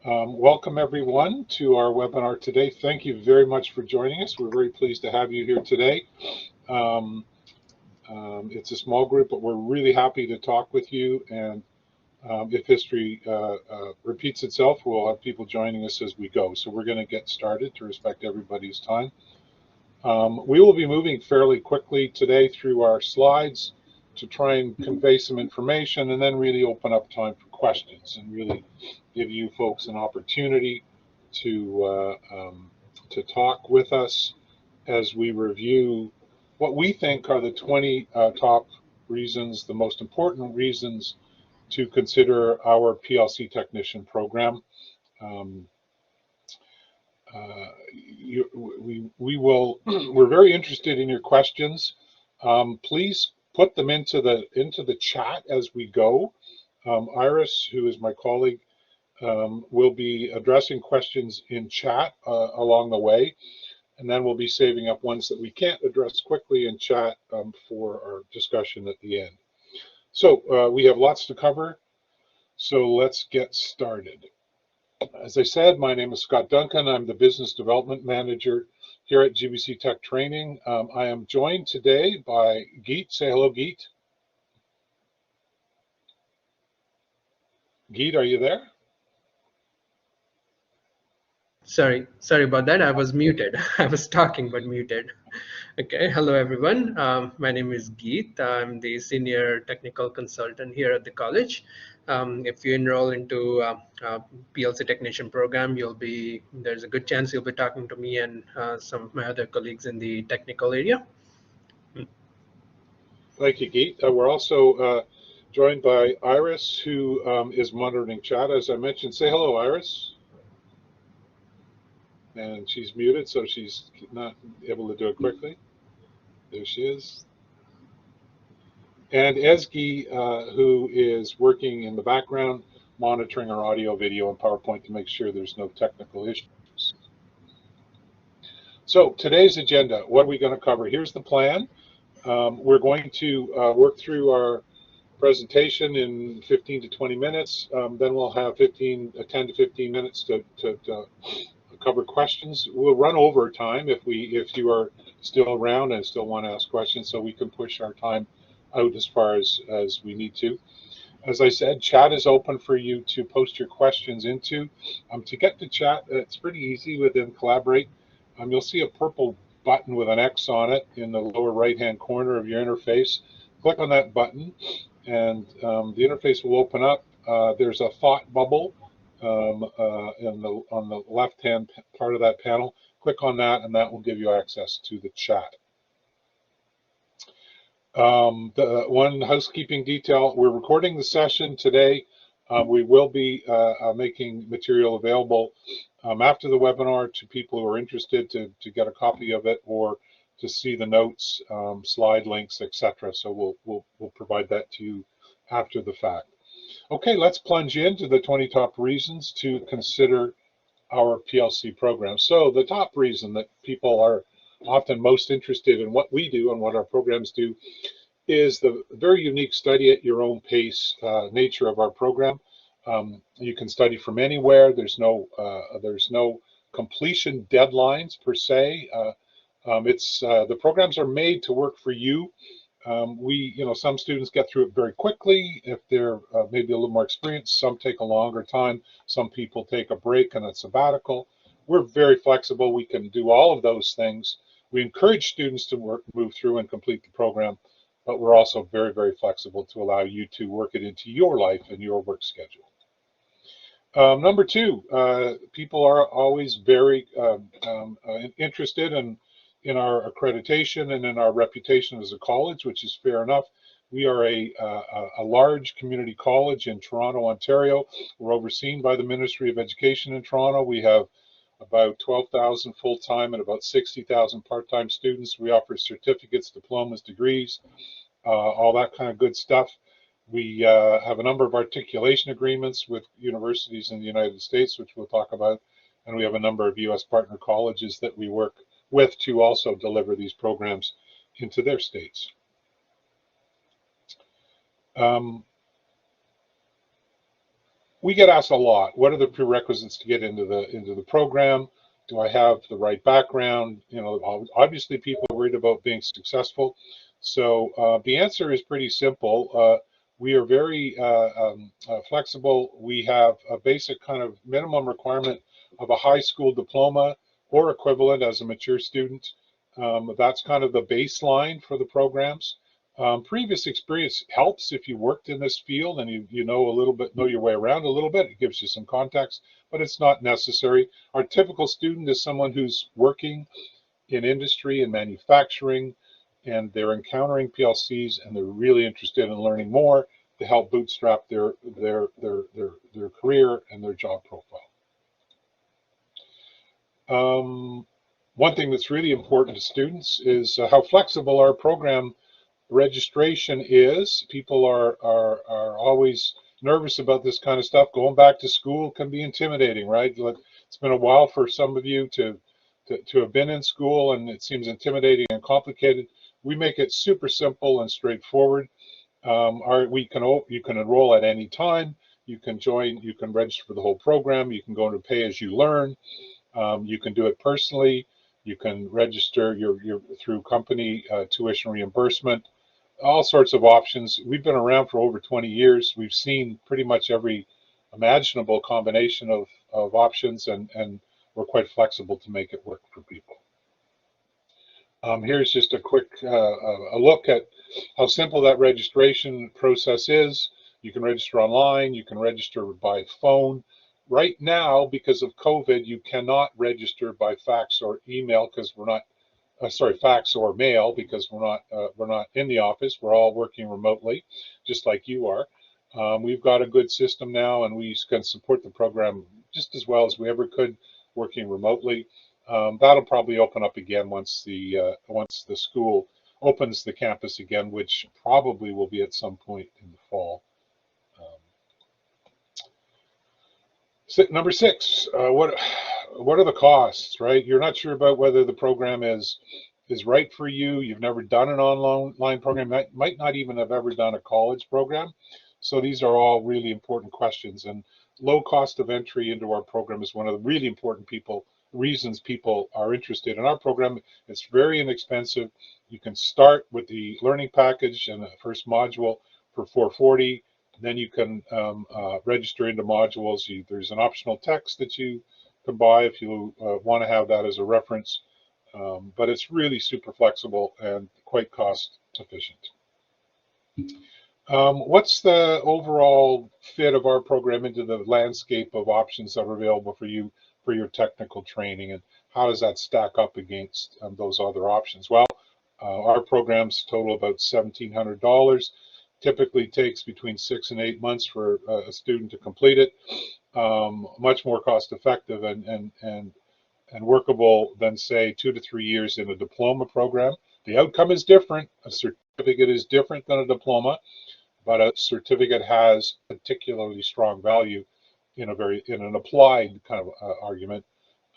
Welcome everyone to our webinar today. Thank you very much for joining us. We're very pleased to have you here today. It's a small group, but we're really happy to talk with you. And if history repeats itself, we'll have people joining us as we go. So we're going to get started to respect everybody's time. We will be moving fairly quickly today through our slides to try and convey some information and then really open up time for questions and really give you folks an opportunity to talk with us as we review what we think are the 20 top reasons, the most important reasons to consider our PLC technician program. We're very interested in your questions. Please put them into the chat as we go. Iris, who is my colleague, will be addressing questions in chat along the way, and then we'll be saving up ones that we can't address quickly in chat for our discussion at the end. So we have lots to cover, so let's get started. As I said, my name is Scott Duncan. I'm the Business Development Manager here at GBC Tech Training. I am joined today by Geet. Say hello, Geet. Geet, are you there? Sorry about that. I was muted. I was talking but muted. Okay, hello everyone. My name is Geet. I'm the Senior Technical Consultant here at the college. If you enroll into PLC Technician program, there's a good chance you'll be talking to me and some of my other colleagues in the technical area. Thank you, Geet. We're also joined by Iris, who is monitoring chat. As I mentioned, say hello, Iris. And she's muted, so she's not able to do it quickly. There she is. And Ezgi, who is working in the background, monitoring our audio, video, and PowerPoint to make sure there's no technical issues. So today's agenda, what are we going to cover? Here's the plan. We're going to work through our presentation in 15 to 20 minutes. Then we'll have 10 to 15 minutes to cover questions. We'll run over time if you are still around and still want to ask questions, so we can push our time out as far as we need to. As I said, chat is open for you to post your questions into. To get to chat, it's pretty easy within Collaborate. You'll see a purple button with an X on it in the lower right-hand corner of your interface. Click on that button, and the interface will open up. There's a thought bubble on the left-hand part of that panel. Click on that, and that will give you access to the chat. The one housekeeping detail, we're recording the session today. We will be making material available after the webinar to people who are interested to get a copy of it or to see the notes, slide links, etc. So we'll provide that to you after the fact. Okay, let's plunge into the 20 top reasons to consider our PLC program. So the top reason that people are often most interested in what we do and what our programs do is the very unique study at your own pace nature of our program. You can study from anywhere. There's no completion deadlines per se. The programs are made to work for you. Some students get through it very quickly if they're maybe a little more experienced. Some take a longer time. Some people take a break and a sabbatical. We're very flexible. We can do all of those things. We encourage students to move through and complete the program, but we're also very, very flexible to allow you to work it into your life and your work schedule. Number two, people are always very interested in our accreditation and in our reputation as a college, which is fair enough. We are a large community college in Toronto, Ontario. We're overseen by the Ministry of Education in Toronto. We have about 12,000 full-time and about 60,000 part-time students. We offer certificates, diplomas, degrees, all that kind of good stuff. We have a number of articulation agreements with universities in the United States, which we'll talk about, and we have a number of U.S. partner colleges that we work with to also deliver these programs into their states. we get asked a lot, what are the prerequisites to get into the program? Do I have the right background? You know, obviously people are worried about being successful. So the answer is pretty simple. We are very flexible. We have a basic kind of minimum requirement of a high school diploma or equivalent as a mature student. That's kind of the baseline for the programs. Previous experience helps if you worked in this field and you know a little bit, know your way around a little bit. It gives you some context, but it's not necessary. Our typical student is someone who's working in industry and manufacturing, and they're encountering PLCs and they're really interested in learning more to help bootstrap their career and their job profile. One thing that's really important to students is how flexible our program registration is. People are always nervous about this kind of stuff. Going back to school can be intimidating, right? It's been a while for some of you to have been in school, and it seems intimidating and complicated. We make it super simple and straightforward. You can enroll at any time. You can join. You can register for the whole program. You can go into pay as you learn. You can do it personally. You can register your through company tuition reimbursement. All sorts of options. We've been around for over 20 years. We've seen pretty much every imaginable combination of options, and we're quite flexible to make it work for people. Here's just a quick a look at how simple that registration process is. You can register online. You can register by phone. Right now, because of COVID, you cannot register by fax or email because we're not. Fax or mail, because we're not in the office. We're all working remotely, just like you are. We've got a good system now, and we can support the program just as well as we ever could, working remotely. That'll probably open up again once the school opens the campus again, which probably will be at some point in the fall. Number 6, what are the costs, right? You're not sure about whether the program is right for you. You've never done an online program, might not even have ever done a college program. So these are all really important questions, and low cost of entry into our program is one of the really important reasons people are interested in our program. It's very inexpensive. You can start with the learning package and the first module for $440. Then you can register into modules. There's an optional text that you can buy if you want to have that as a reference. But it's really super flexible and quite cost efficient. What's the overall fit of our program into the landscape of options that are available for you for your technical training, and how does that stack up against those other options? Well, our programs total about $1,700. Typically takes between 6 and 8 months for a student to complete it. Much more cost effective and workable than, say, 2 to 3 years in a diploma program. The outcome is different. A certificate is different than a diploma, but a certificate has particularly strong value in an applied kind of argument.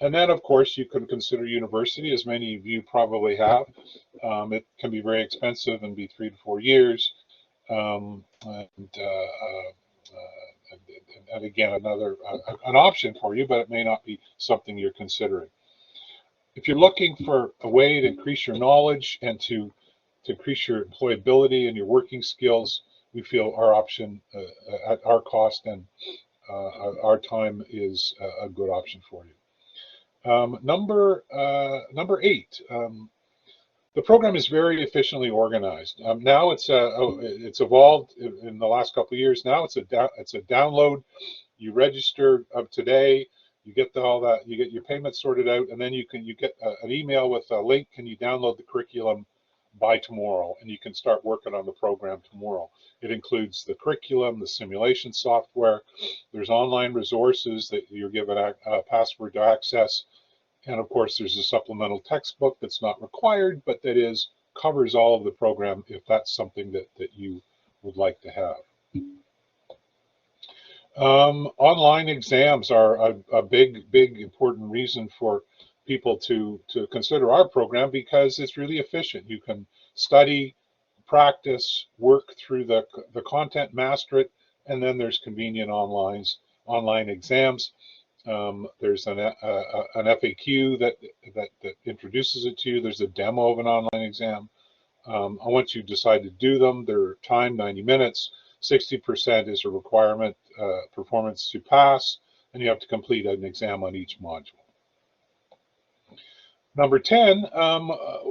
And then, of course, you can consider university, as many of you probably have. It can be very expensive and be 3 to 4 years. And again, an option for you, but it may not be something you're considering. If you're looking for a way to increase your knowledge and to increase your employability and your working skills, we feel our option at our cost and our time is a good option for you. Number 8. The program is very efficiently organized. Now it's evolved in the last couple of years. Now it's a download. You register today. You get all that. You get your payments sorted out, and then you get an email with a link. Can you download the curriculum by tomorrow? And you can start working on the program tomorrow. It includes the curriculum, the simulation software. There's online resources that you're given a password to access. And of course, there's a supplemental textbook that's not required, but that covers all of the program if that's something that you would like to have. Online exams are a big, important reason for people to consider our program, because it's really efficient. You can study, practice, work through the content, master it, and then there's convenient online online exams. There's an FAQ that introduces it to you. There's a demo of an online exam. Once you decide to do them, they're timed 90 minutes. 60% is a requirement performance to pass, and you have to complete an exam on each module. Number 10,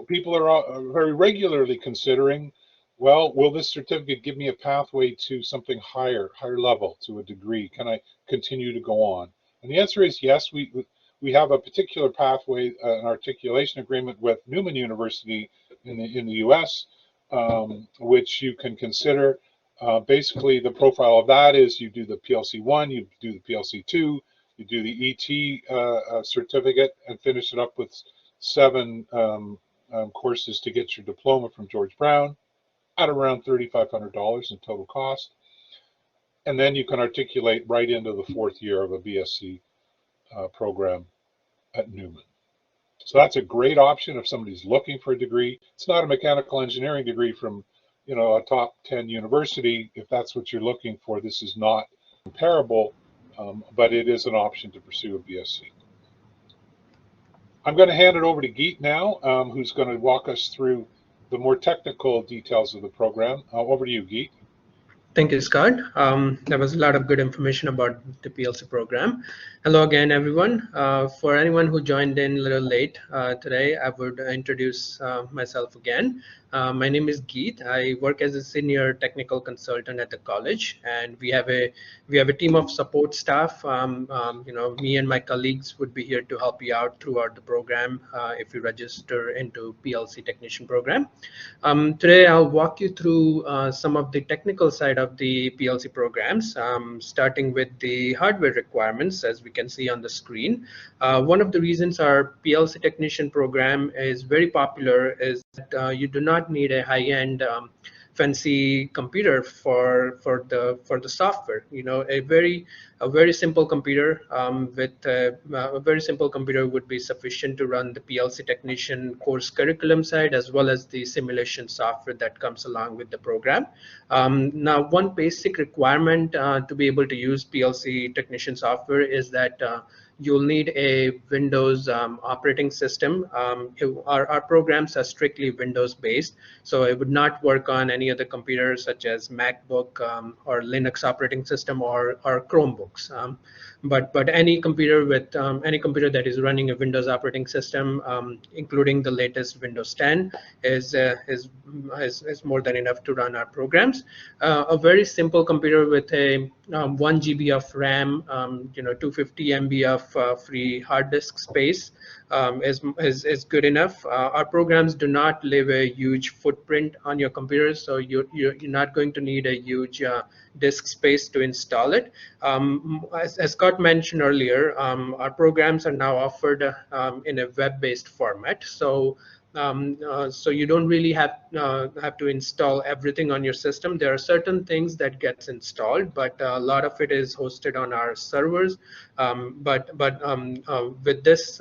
people are very regularly considering, well, will this certificate give me a pathway to something higher level, to a degree? Can I continue to go on? And the answer is yes. We have a particular pathway, an articulation agreement with Newman University in the US, which you can consider. Basically, the profile of that is you do the PLC 1, you do the PLC 2, you do the ET certificate, and finish it up with 7 courses to get your diploma from George Brown at around $3,500 in total cost. And then you can articulate right into the 4th year of a BSc program at Newman. So that's a great option if somebody's looking for a degree. It's not a mechanical engineering degree from, you know, a top 10 university. If that's what you're looking for, this is not comparable, but it is an option to pursue a BSc. I'm going to hand it over to Geet now, who's going to walk us through the more technical details of the program. Over to you, Geet. Thank you, Scott. There was a lot of good information about the PLC program. Hello again, everyone. For anyone who joined in a little late today, I would introduce myself again. My name is Geet. I work as a senior technical consultant at the college, and we have a team of support staff. You know, me and my colleagues would be here to help you out throughout the program if you register into PLC Technician program. Today, I'll walk you through some of the technical side of the PLC programs, starting with the hardware requirements, as we can see on the screen. One of the reasons our PLC Technician program is very popular is that you do not need a high-end fancy computer for the software. You know, a very simple computer with a very simple computer would be sufficient to run the PLC Technician course curriculum side, as well as the simulation software that comes along with the program. Now, one basic requirement to be able to use PLC Technician software is that you'll need a Windows operating system. Our programs are strictly Windows based, so it would not work on any other computers such as MacBook or Linux operating system or Chromebooks. But any computer with any computer that is running a Windows operating system, including the latest Windows 10, is more than enough to run our programs. A very simple computer with a 1 GB of RAM, you know, 250 MB of free hard disk space is good enough. Our programs do not leave a huge footprint on your computer, so you're not going to need a huge disk space to install it. As Scott mentioned earlier, our programs are now offered in a web-based format. So you don't really have to install everything on your system. There are certain things that gets installed, but a lot of it is hosted on our servers. But with this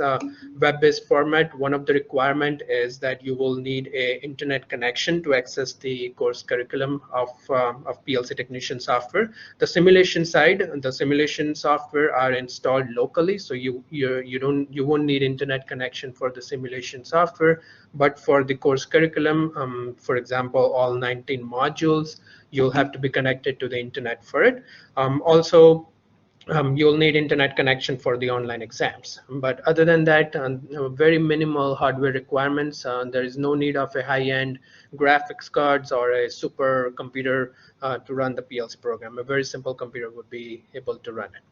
web-based format, one of the requirement is that you will need a internet connection to access the course curriculum of PLC Technician software. The simulation side, the simulation software are installed locally, so you won't need internet connection for the simulation software. But for the course curriculum, for example, all 19 modules, you'll have to be connected to the internet for it. Also, you'll need internet connection for the online exams. But other than that, very minimal hardware requirements. There is no need of a high-end graphics cards or a super computer to run the PLC program. A very simple computer would be able to run it.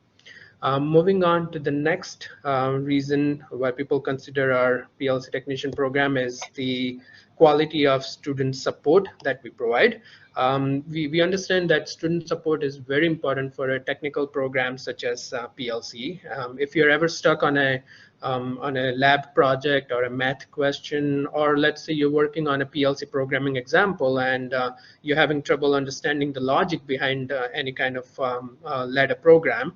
Moving on to the next reason why people consider our PLC Technician program is the quality of student support that we provide. We understand that student support is very important for a technical program such as PLC. If you're ever stuck on a lab project or a math question, or let's say you're working on a PLC programming example and you're having trouble understanding the logic behind any kind of ladder program,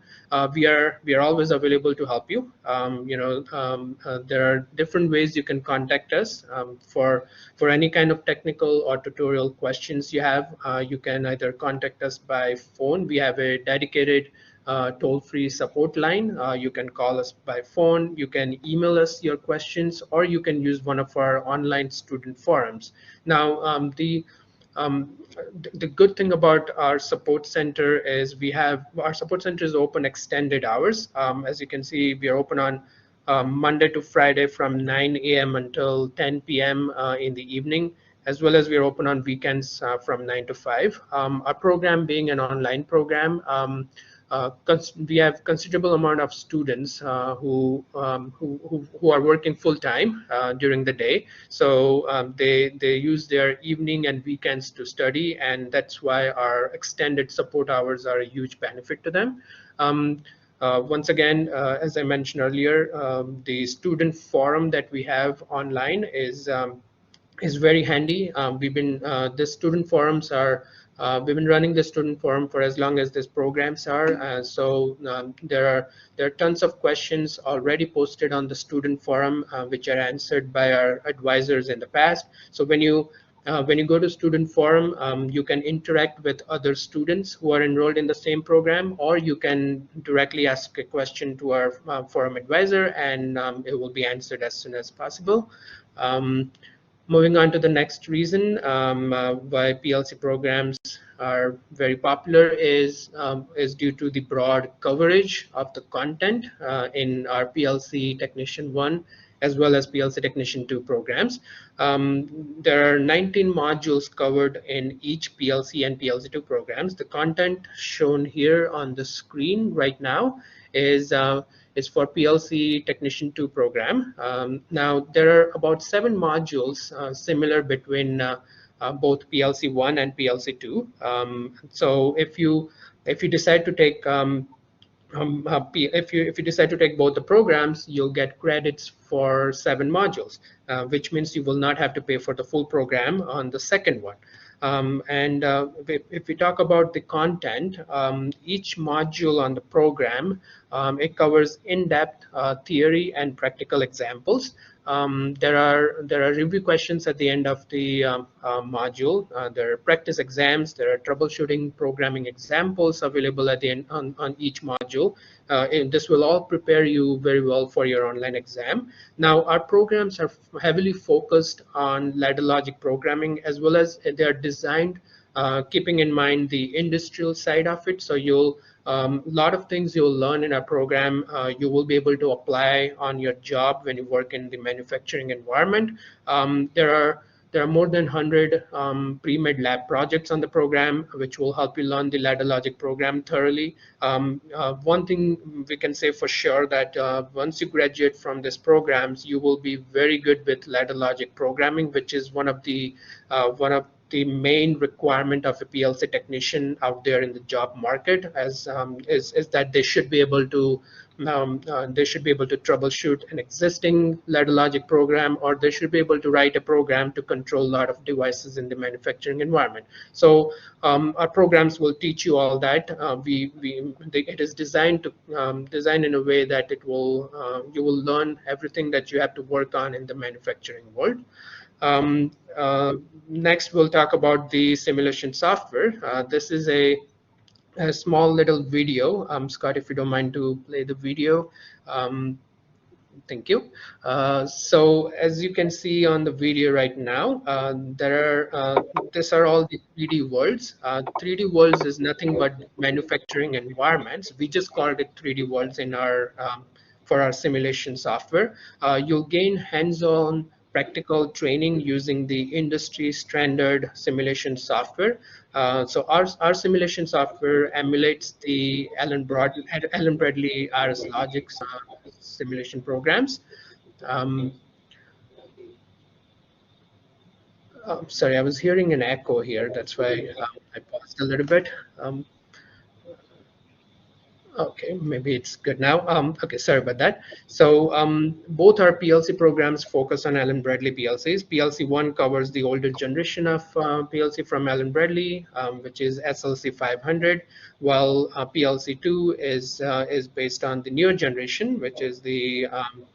we are always available to help you. There are different ways you can contact us for any kind of technical or tutorial questions you have. You can either contact us by phone. We have a dedicated toll-free support line. You can call us by phone, you can email us your questions, or you can use one of our online student forums. Now, um, the good thing about our support center is our support center is open extended hours. As you can see, we are open on Monday to Friday from 9 a.m. until 10 p.m. In the evening, as well as we are open on weekends from 9 to 5. Our program being an online program, we have considerable amount of students who are working full time during the day. So they use their evening and weekends to study, and that's why our extended support hours are a huge benefit to them. Once again, as I mentioned earlier, the student forum that we have online is very handy. The student forums are we've been running the student forum for as long as these programs are. There are tons of questions already posted on the student forum, which are answered by our advisors in the past. So when you go to student forum, you can interact with other students who are enrolled in the same program, or you can directly ask a question to our forum advisor, and it will be answered as soon as possible. Moving on to the next reason why PLC programs are very popular is due to the broad coverage of the content in our PLC Technician 1 as well as PLC Technician 2 programs. There are 19 modules covered in each PLC and PLC 2 programs. The content shown here on the screen right now is for PLC Technician 2 program. Now, there are about 7 modules similar between both PLC 1 and PLC 2. So if you decide to take if you decide to take both the programs, you'll get credits for 7 modules, which means you will not have to pay for the full program on the second one. If we talk about the content, each module on the program, it covers in-depth theory and practical examples. There are review questions at the end of the module. There are practice exams. There are troubleshooting programming examples available at the end on each module. And this will all prepare you very well for your online exam. Now, our programs are heavily focused on ladder logic programming, as well as they are designed keeping in mind the industrial side of it. So a lot of things you'll learn in our program, you will be able to apply on your job when you work in the manufacturing environment. There are more than 100 pre-med lab projects on the program, which will help you learn the ladder logic program thoroughly. One thing we can say for sure that once you graduate from these programs, you will be very good with ladder logic programming, which is one of the main requirement of a PLC technician out there in the job market, is that they should be able to troubleshoot an existing ladder logic program, or they should be able to write a program to control a lot of devices in the manufacturing environment. So our programs will teach you all that. It is designed in a way that you will learn everything that you have to work on in the manufacturing world. Next, we'll talk about the simulation software. This is a small little video. Scott, if you don't mind to play the video. Thank you. So as you can see on the video right now, these are all the 3D worlds. 3D worlds is nothing but manufacturing environments. We just called it 3D worlds in for our simulation software. You'll gain hands-on practical training using the industry standard simulation software. So our simulation software emulates the Allen Bradley RS Logix simulation programs. Sorry, I was hearing an echo here. That's why I paused a little bit. Okay, maybe it's good now. Okay, sorry about that. So both our PLC programs focus on Allen Bradley PLCs. PLC 1 covers the older generation of PLC from Allen Bradley, which is SLC 500, while PLC 2 is based on the newer generation, which is the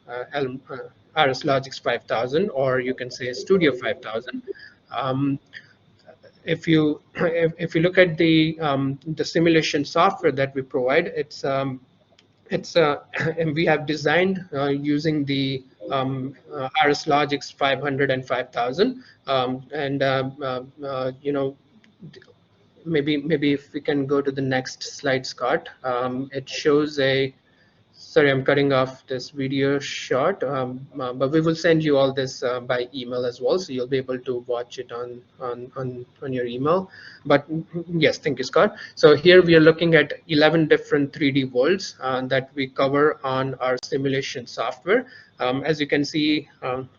RS Logix 5000, or you can say Studio 5000. if you look at the simulation software that we provide, and we have designed using the RS Logix 500 and 5000, and maybe if we can go to the next slide, Scott. It shows a, sorry, I'm cutting off this video short, but we will send you all this by email as well, so you'll be able to watch it on your email. But yes, thank you, Scott. So here we are looking at 11 different 3D worlds that we cover on our simulation software. As you can see,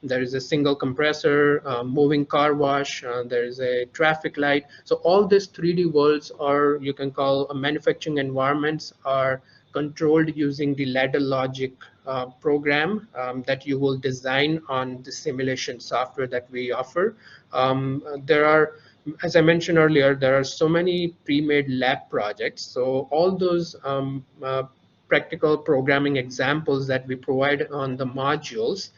there is a single compressor, moving car wash, there is a traffic light. So all these 3D worlds, or you can call manufacturing environments, are controlled using the ladder logic program that you will design on the simulation software that we offer. There are, as I mentioned earlier, there are so many pre-made lab projects. So all those practical programming examples that we provide on the modules,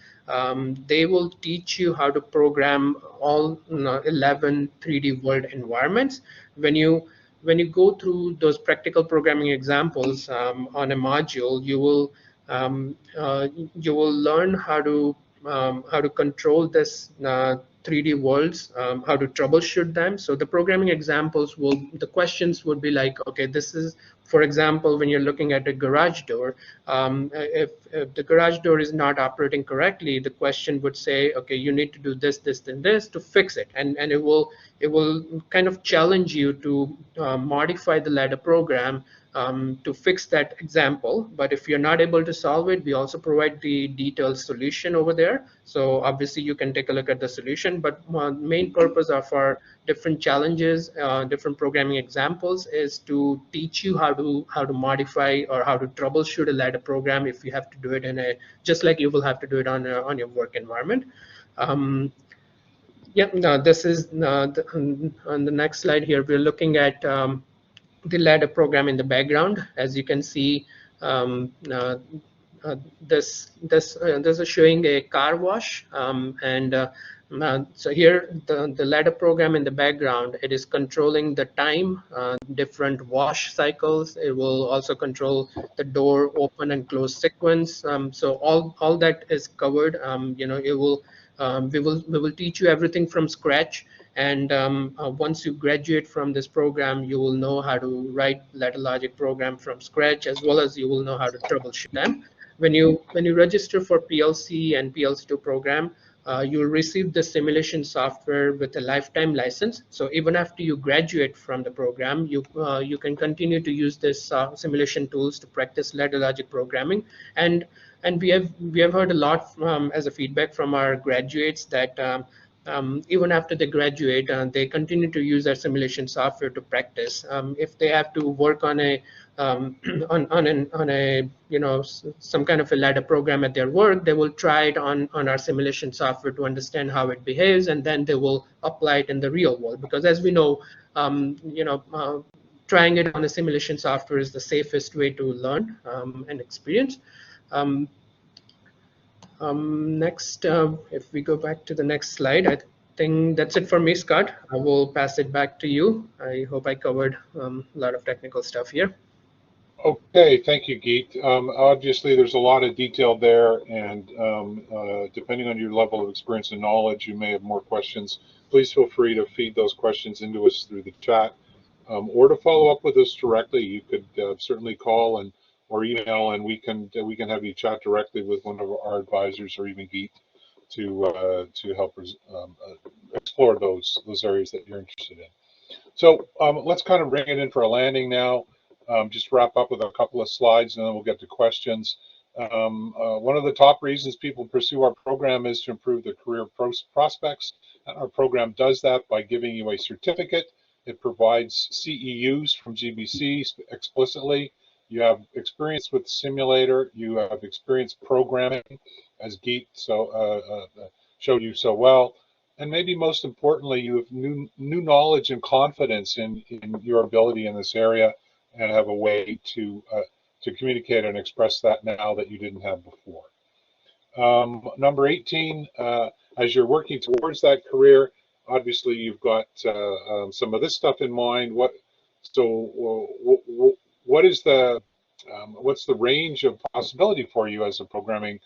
they will teach you how to program all 11 3D world environments. When you go through those practical programming examples on a module, you will learn how to control this 3D worlds, how to troubleshoot them. So the programming examples the questions would be like, okay, this is, for example, when you're looking at a garage door, if the garage door is not operating correctly, the question would say, okay, you need to do this, this, and this to fix it, and it will kind of challenge you to modify the ladder program to fix that example. But if you're not able to solve it, we also provide the detailed solution over there. So obviously you can take a look at the solution, but main purpose of our different challenges, different programming examples, is to teach you how to modify or how to troubleshoot a ladder program if you have to do it in just like you will have to do it on your work environment. Yeah, no, this is on the next slide here. We're looking at the ladder program in the background. As you can see, this is showing a car wash, so here the ladder program in the background, it is controlling the time, different wash cycles. It will also control the door open and close sequence. So all that is covered. It will we will teach you everything from scratch. And once you graduate from this program, you will know how to write ladder logic program from scratch, as well as you will know how to troubleshoot them. When you register for PLC and PLC2 program, you'll receive the simulation software with a lifetime license. So even after you graduate from the program, you can continue to use this simulation tools to practice ladder logic programming. And we have heard a lot as a feedback from our graduates that even after they graduate, they continue to use our simulation software to practice. If they have to work on a on a some kind of a ladder program at their work, they will try it on our simulation software to understand how it behaves, and then they will apply it in the real world. Because as we know, trying it on a simulation software is the safest way to learn and experience. Next, if we go back to the next slide, I think that's it for me, Scott. I will pass it back to you. I hope I covered a lot of technical stuff here. Okay, thank you, Geet. Obviously, there's a lot of detail there, and depending on your level of experience and knowledge, you may have more questions. Please feel free to feed those questions into us through the chat, or to follow up with us directly. You could certainly call or email, and we can have you chat directly with one of our advisors or even Geet to help explore those areas that you're interested in. So let's kind of bring it in for a landing now. Just wrap up with a couple of slides, and then we'll get to questions. One of the top reasons people pursue our program is to improve their career prospects. And our program does that by giving you a certificate. It provides CEUs from GBC explicitly. You have experience with simulator. You have experience programming, as Geet showed you so well. And maybe most importantly, you have new knowledge and confidence in your ability in this area, and have a way to communicate and express that now that you didn't have before. Number 18, as you're working towards that career, obviously you've got some of this stuff in mind. What is the what's the range of possibility for you as a programming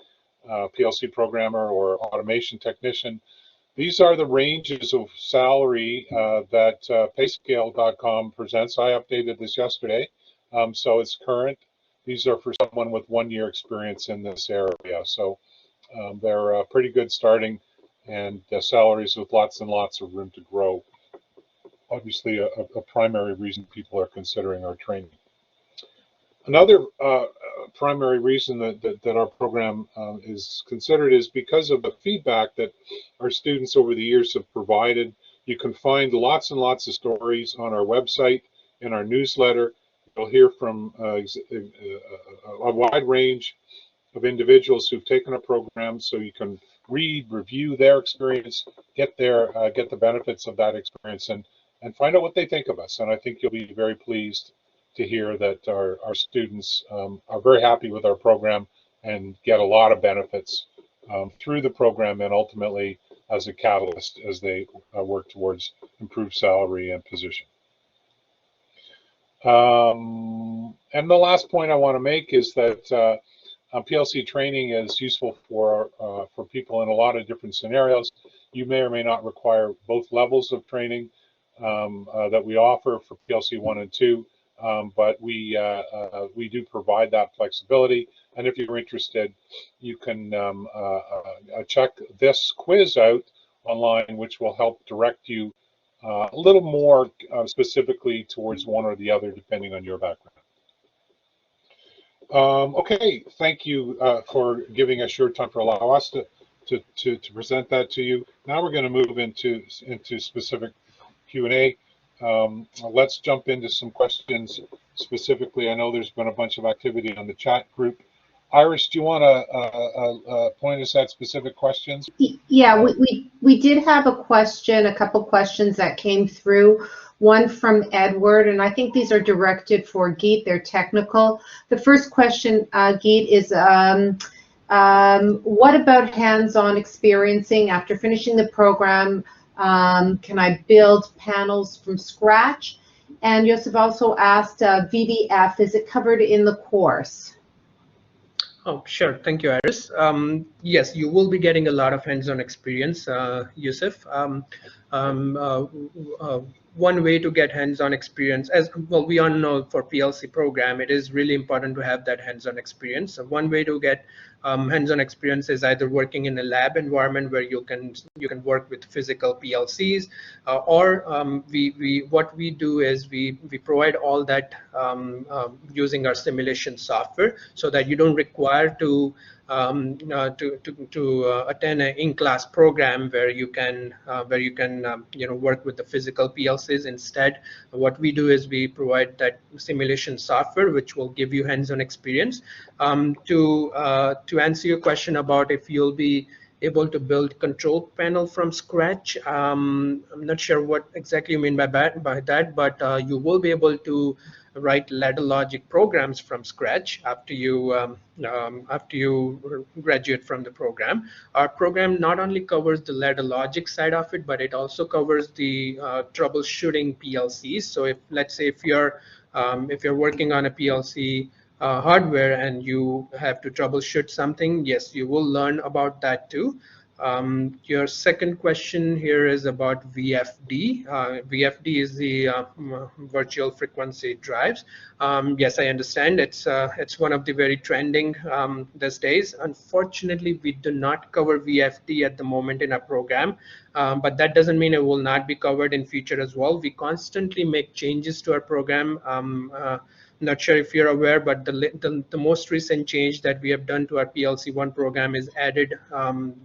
PLC programmer or automation technician? These are the ranges of salary that payscale.com presents. I updated this yesterday, so it's current. These are for someone with 1 year experience in this area. So they're pretty good starting, and salaries with lots and lots of room to grow. Obviously, a primary reason people are considering our training. Another primary reason that our program is considered is because of the feedback that our students over the years have provided. You can find lots and lots of stories on our website, in our newsletter. You'll hear from a wide range of individuals who've taken a program, so you can read, review their experience, get the benefits of that experience, and find out what they think of us. And I think you'll be very pleased to hear that our students are very happy with our program and get a lot of benefits through the program, and ultimately as a catalyst as they work towards improved salary and position. And the last point I want to make is that PLC training is useful for people in a lot of different scenarios. You may or may not require both levels of training that we offer for PLC 1 and 2, but we do provide that flexibility. And if you're interested, you can check this quiz out online, which will help direct you a little more specifically towards one or the other, depending on your background. Okay, thank you for giving us your time, for allowing us to present that to you. Now we're going to move into specific Q&A. Let's jump into some questions specifically. I know there's been a bunch of activity on the chat group. Iris, do you want to point us at specific questions? Yeah, we did have a couple questions that came through. One from Edward, and I think these are directed for Geet. They're technical. The first question, Geet, is what about hands-on experiencing after finishing the program? Can I build panels from scratch? And Joseph also asked, VDF, is it covered in the course? Oh, sure. Thank you, Iris. Yes, you will be getting a lot of hands-on experience, Yusuf. One way to get hands-on experience, as well, we all know for PLC program, it is really important to have that hands-on experience. So one way to get hands-on experience is either working in a lab environment where you can work with physical PLCs, or what we do is we provide all that using our simulation software, so that you don't require to attend an in-class program where you can work with the physical PLCs. Instead, what we do is we provide that simulation software, which will give you hands-on experience. To answer your question about if you'll be able to build control panel from scratch, I'm not sure what exactly you mean by that, but you will be able to write ladder logic programs from scratch after you graduate from the program. Our program not only covers the ladder logic side of it, but it also covers the troubleshooting PLCs. So if, let's say, if you're working on a PLC hardware and you have to troubleshoot something, yes, you will learn about that too. Your second question here is about VFD. VFD is the virtual frequency drives. Yes, I understand. It's one of the very trending these days. Unfortunately, we do not cover VFD at the moment in our program, but that doesn't mean it will not be covered in future as well. We constantly make changes to our program. Not sure if you're aware, but the most recent change that we have done to our PLC 1 program is added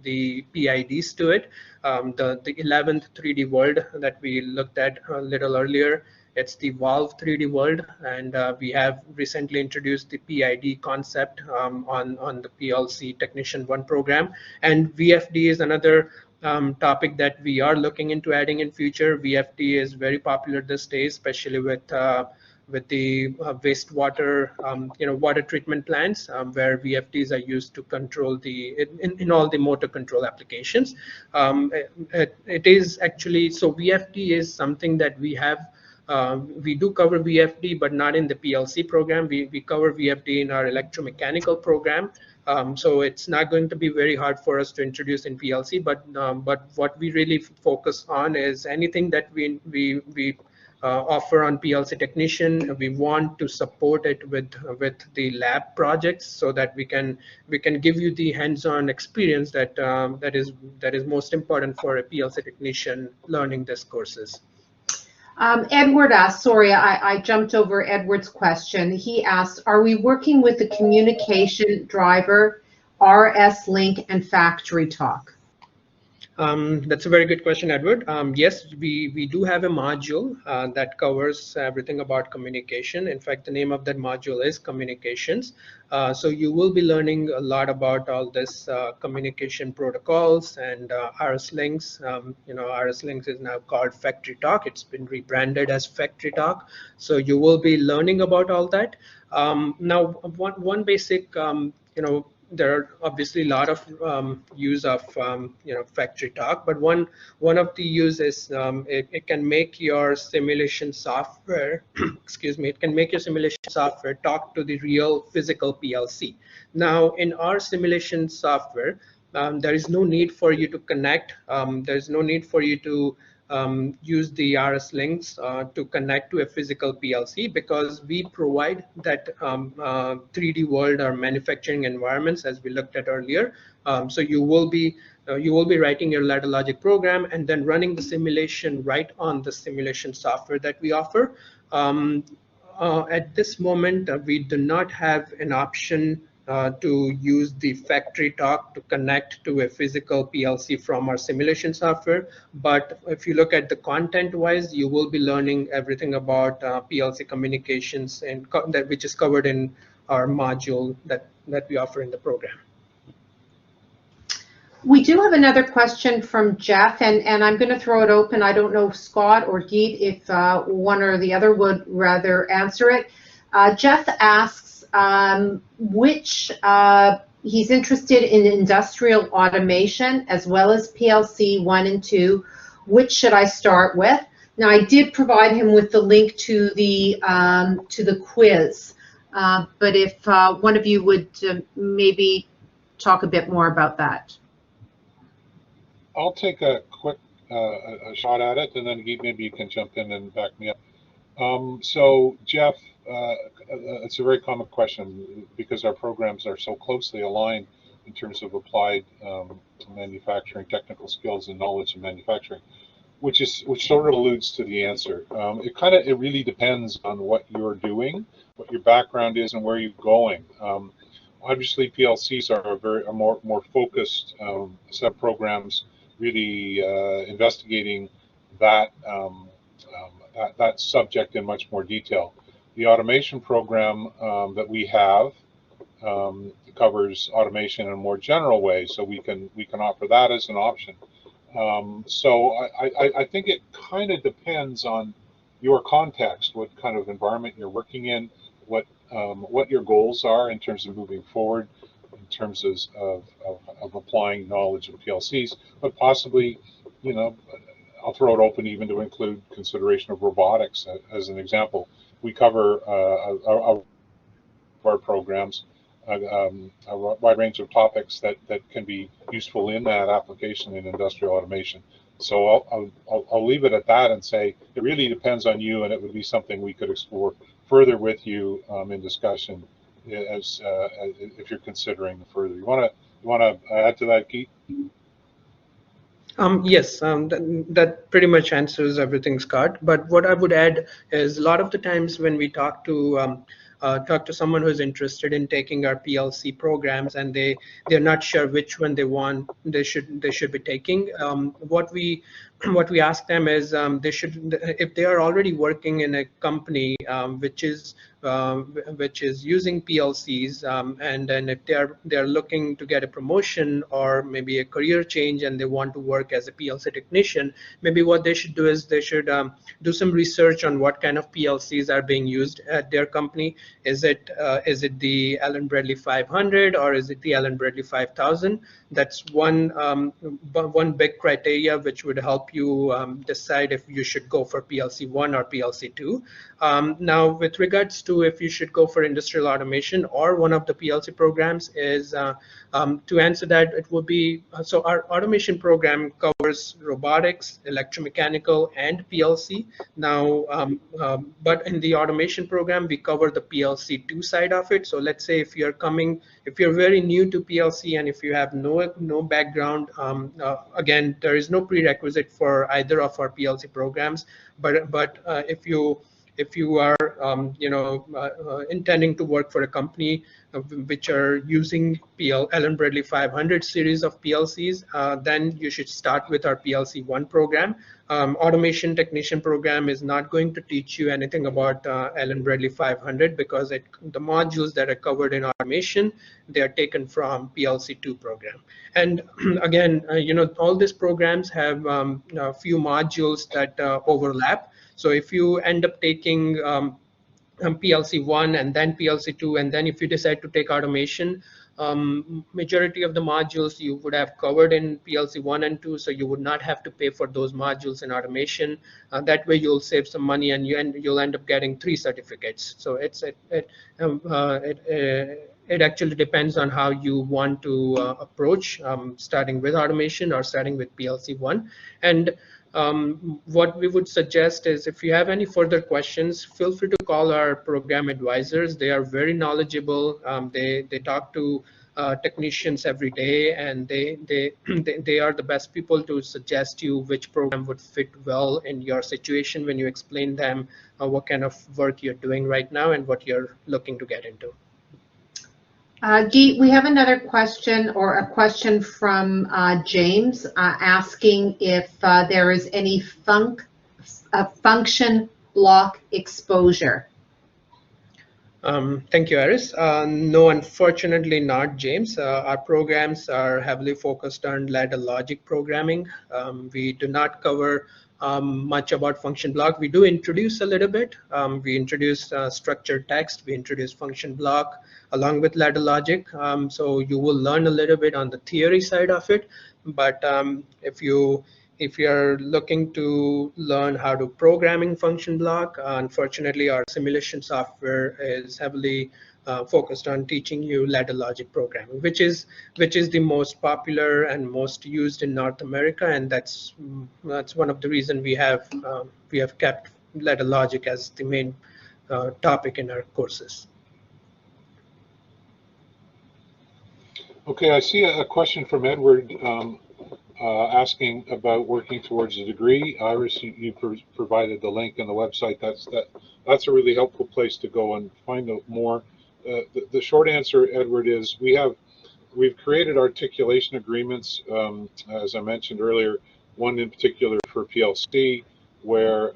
the PIDs to it. The 11th 3D world that we looked at a little earlier, it's the Valve 3D world, and we have recently introduced the PID concept on the PLC Technician 1 program. And VFD is another topic that we are looking into adding in future. VFD is very popular these days, especially with wastewater, water treatment plants, where VFDs are used to control in all the motor control applications. It is actually, so VFD is something that we have. We do cover VFD, but not in the PLC program. We cover VFD in our electromechanical program. So it's not going to be very hard for us to introduce in PLC, but what we really focus on is anything that we offer on PLC Technician. We want to support it with the lab projects so that we can give you the hands-on experience that is most important for a PLC technician learning these courses. Edward asked, sorry, I jumped over Edward's question. He asked, are we working with the communication driver, RS Link, and Factory Talk? That's a very good question, Edward. Yes, we do have a module that covers everything about communication. In fact, the name of that module is Communications. So you will be learning a lot about all this communication protocols and RS Links. RS Links is now called Factory Talk. It's been rebranded as Factory Talk. So you will be learning about all that. Now, one basic, there are obviously a lot of use of Factory Talk, but one of the uses it can make your simulation software excuse me, it can make your simulation software talk to the real physical PLC. Now, in our simulation software, there is no need for you to connect. There's no need for you to use the RS links to connect to a physical PLC, because we provide that 3D world or manufacturing environments, as we looked at earlier. So you will be writing your ladder logic program and then running the simulation right on the simulation software that we offer. At this moment, we do not have an option to use the Factory Talk to connect to a physical PLC from our simulation software. But if you look at the content-wise, you will be learning everything about PLC communications, and which is covered in our module that we offer in the program. We do have another question from Jeff, and I'm going to throw it open. I don't know if Scott or Geet, if one or the other would rather answer it. Jeff asks, he's interested in industrial automation as well as PLC 1 and 2. Which should I start with? Now, I did provide him with the link to the quiz, but if one of you would maybe talk a bit more about that. I'll take a quick a shot at it, and then maybe you can jump in and back me up. So, Jeff, it's a very common question because our programs are so closely aligned in terms of applied manufacturing, technical skills, and knowledge of manufacturing, which sort of alludes to the answer. It really depends on what you're doing, what your background is, and where you're going. Obviously, PLCs are a more focused set of programs, really investigating that that subject in much more detail. The automation program that we have covers automation in a more general way, so we can offer that as an option. So I think it kind of depends on your context, what kind of environment you're working in, what your goals are in terms of moving forward, in terms of applying knowledge of PLCs, but possibly, I'll throw it open even to include consideration of robotics as an example. We cover our programs a wide range of topics that can be useful in that application in industrial automation. So I'll leave it at that and say it really depends on you, and it would be something we could explore further with you in discussion as if you're considering further. You want to add to that, Keith? Yes, that pretty much answers everything, Scott. But what I would add is a lot of the times when we talk to someone who's interested in taking our PLC programs and they're not sure which one they should be taking, what we what we ask them is they should, if they are already working in a company which is using PLCs, and then if they are looking to get a promotion or maybe a career change and they want to work as a PLC technician, maybe what they should do is they should do some research on what kind of PLCs are being used at their company. Is it the Allen Bradley 500 or is it the Allen Bradley 5000? That's one big criteria which would help you decide if you should go for PLC 1 or PLC 2. Now, with regards to if you should go for industrial automation or one of the PLC programs, is to answer that, it would be, so our automation program covers robotics, electromechanical, and PLC. Now, but in the automation program, we cover the PLC 2 side of it. So let's say if you're very new to PLC and if you have no background, again, there is no prerequisite for either of our PLC programs. But if you are intending to work for a company which are using Allen Bradley 500 series of PLCs, then you should start with our PLC 1 program. Automation technician program is not going to teach you anything about Allen Bradley 500 because the modules that are covered in automation, they are taken from PLC 2 program. And again, all these programs have a few modules that overlap. So if you end up taking PLC 1 and then PLC 2, and then if you decide to take automation, majority of the modules you would have covered in PLC 1 and 2, so you would not have to pay for those modules in automation. That way you'll save some money and you'll end up getting 3 certificates. So it actually depends on how you want to approach starting with automation or starting with PLC 1. And what we would suggest is if you have any further questions, feel free to call our program advisors. They are very knowledgeable. They talk to technicians every day, and they are the best people to suggest you which program would fit well in your situation when you explain them what kind of work you're doing right now and what you're looking to get into. Geet, we have another question, or a question from James asking if there is any function block exposure. Thank you, Iris. No, unfortunately not, James. Our programs are heavily focused on ladder logic programming. We do not cover much about function block. We do introduce a little bit. We introduce structured text. We introduce function block along with ladder logic. So you will learn a little bit on the theory side of it. But if you're looking to learn how to programming function block, unfortunately our simulation software is heavily focused on teaching you ladder logic programming, which is the most popular and most used in North America, and that's one of the reasons we have kept ladder logic as the main topic in our courses. Okay, I see a question from Edward asking about working towards a degree. Iris, you provided the link on the website. That's a really helpful place to go and find out more. The short answer, Edward, is we've created articulation agreements, as I mentioned earlier, one in particular for PLC, where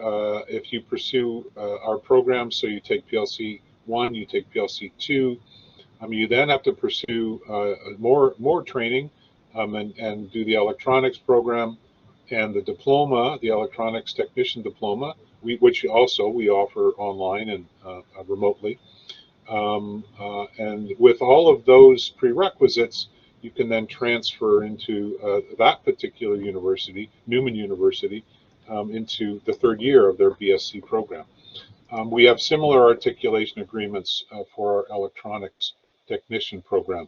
if you pursue our program, so you take PLC 1, you take PLC 2, you then have to pursue more training and do the electronics program and the diploma, the electronics technician diploma, which also we offer online and remotely. And with all of those prerequisites, you can then transfer into that particular university, Newman University, into the 3rd year of their BSc program. We have similar articulation agreements for our electronics technician program.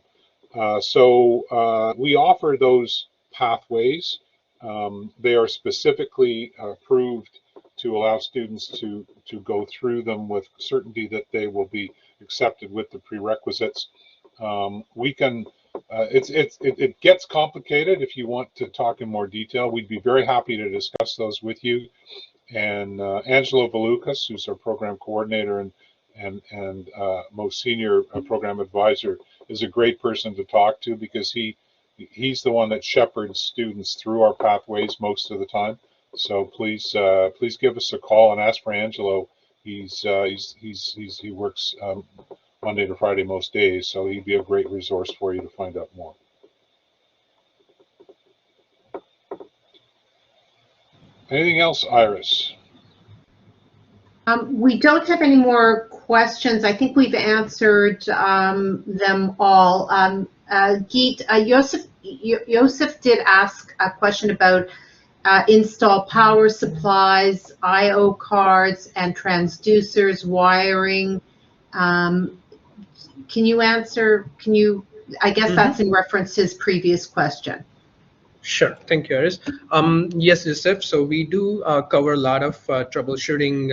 So we offer those pathways. They are specifically approved to allow students to go through them with certainty that they will be accepted with the prerequisites. We can, it gets complicated. If you want to talk in more detail, we'd be very happy to discuss those with you. And Angelo Valukas, who's our program coordinator and most senior program advisor, is a great person to talk to because he's the one that shepherds students through our pathways most of the time. So please please give us a call and ask for Angelo. He works Monday to Friday most days, so he'd be a great resource for you to find out more. Anything else, Iris? We don't have any more questions. I think we've answered them all. Geet, Joseph did ask a question about install power supplies, I/O cards, and transducers, wiring. Can you answer? I guess that's in reference to his previous question. Sure, thank you, Iris. Yes, Yusuf, so we do cover a lot of troubleshooting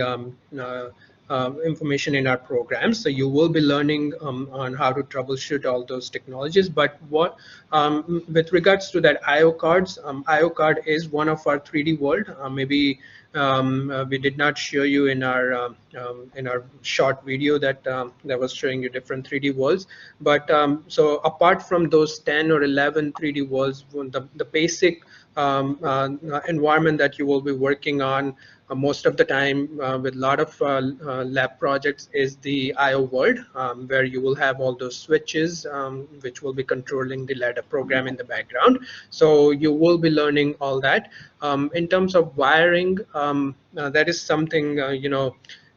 information in our program. So you will be learning on how to troubleshoot all those technologies. But what, with regards to that I/O cards, I/O card is one of our 3D world. Maybe we did not show you in our short video that that was showing you different 3D worlds. But so apart from those 10 or 11 3D worlds, the basic environment that you will be working on most of the time with a lot of lab projects is the I/O world, where you will have all those switches which will be controlling the ladder program in the background. So you will be learning all that. In terms of wiring, that is something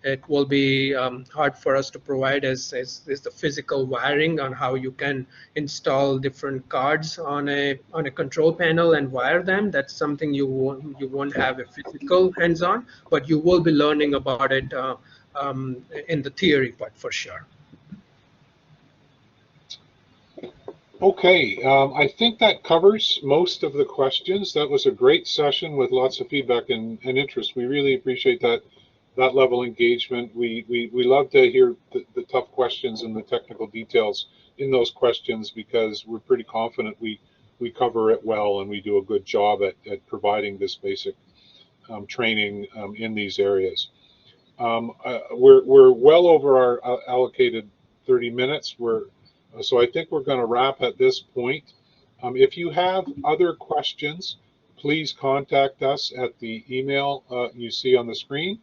it will be hard for us to provide as the physical wiring on how you can install different cards on a control panel and wire them. That's something you won't have a physical hands-on, but you will be learning about it in the theory part for sure. Okay, I think that covers most of the questions. That was a great session with lots of feedback and interest. We really appreciate that level of engagement. We love to hear the tough questions and the technical details in those questions, because we're pretty confident we cover it well and we do a good job at providing this basic training in these areas. We're well over our allocated 30 minutes. So I think we're going to wrap at this point. If you have other questions, please contact us at the email you see on the screen,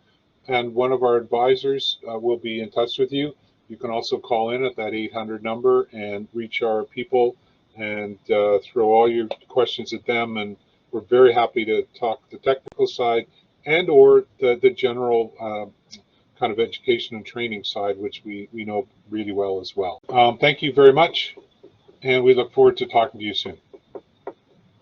and one of our advisors will be in touch with you. You can also call in at that 800 number and reach our people and throw all your questions at them, and we're very happy to talk the technical side and or the general kind of education and training side, which we know really well as well. Thank you very much, and we look forward to talking to you soon.